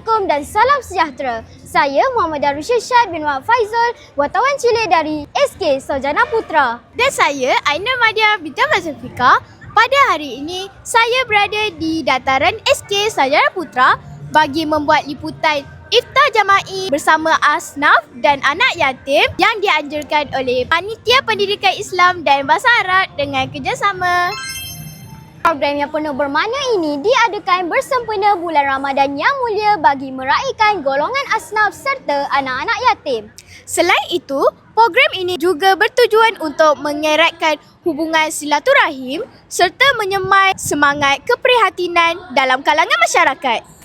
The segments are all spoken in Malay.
Assalamualaikum dan salam sejahtera. Saya Muhammad Darul Syirsyad bin Muhammad Faizul, wartawan cilik dari SK Sarjana Putra. Dan saya Aina Madia binti Mazulfika. Pada hari ini, saya berada di dataran SK Sarjana Putra bagi membuat liputan Iftar Jama'i bersama asnaf dan anak yatim yang dianjurkan oleh Panitia Pendidikan Islam dan Bahasa Arab dengan kerjasama. Program yang penuh bermakna ini diadakan bersempena bulan Ramadan yang mulia bagi meraihkan golongan asnaf serta anak-anak yatim. Selain itu, program ini juga bertujuan untuk mengeratkan hubungan silaturahim serta menyemai semangat keprihatinan dalam kalangan masyarakat.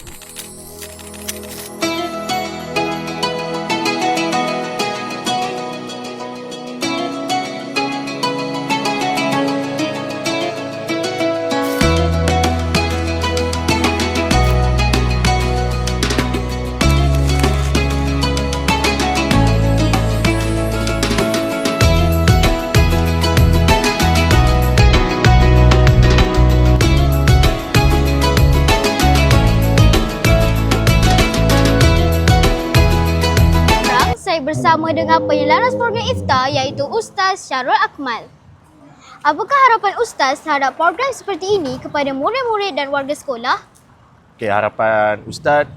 Bersama dengan penyelaras program Iftar iaitu Ustaz Syarul Akmal. Apakah harapan Ustaz terhadap program seperti ini kepada murid-murid dan warga sekolah? Harapan Ustaz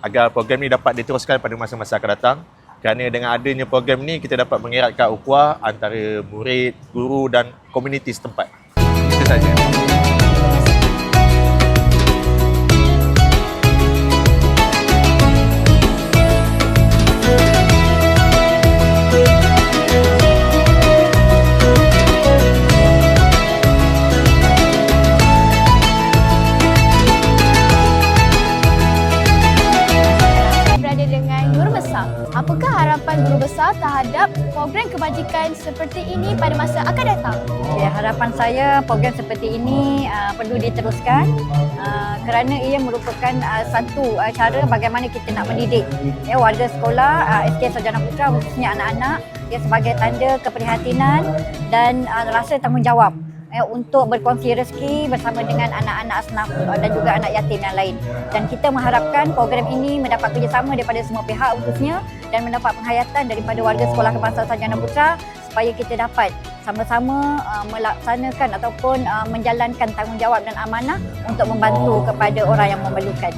agar program ini dapat diteruskan pada masa-masa akan datang. Kerana dengan adanya program ini kita dapat mengeratkan ukhuwah antara murid, guru dan komuniti setempat. Itu saja. Apakah harapan guru besar terhadap program kebajikan seperti ini pada masa akan datang? Harapan saya program seperti ini perlu diteruskan kerana ia merupakan satu cara bagaimana kita nak mendidik warga sekolah SK Sarjana Putra, khususnya anak-anak sebagai tanda keprihatinan dan rasa tanggungjawab untuk berkongsi rezeki bersama dengan anak-anak asnaf dan juga anak yatim yang lain. Dan kita mengharapkan program ini mendapat kerjasama daripada semua pihak khususnya dan mendapat penghayatan daripada warga Sekolah Kebangsaan Sarjana Putra supaya kita dapat sama-sama melaksanakan ataupun menjalankan tanggungjawab dan amanah untuk membantu kepada orang yang memerlukan.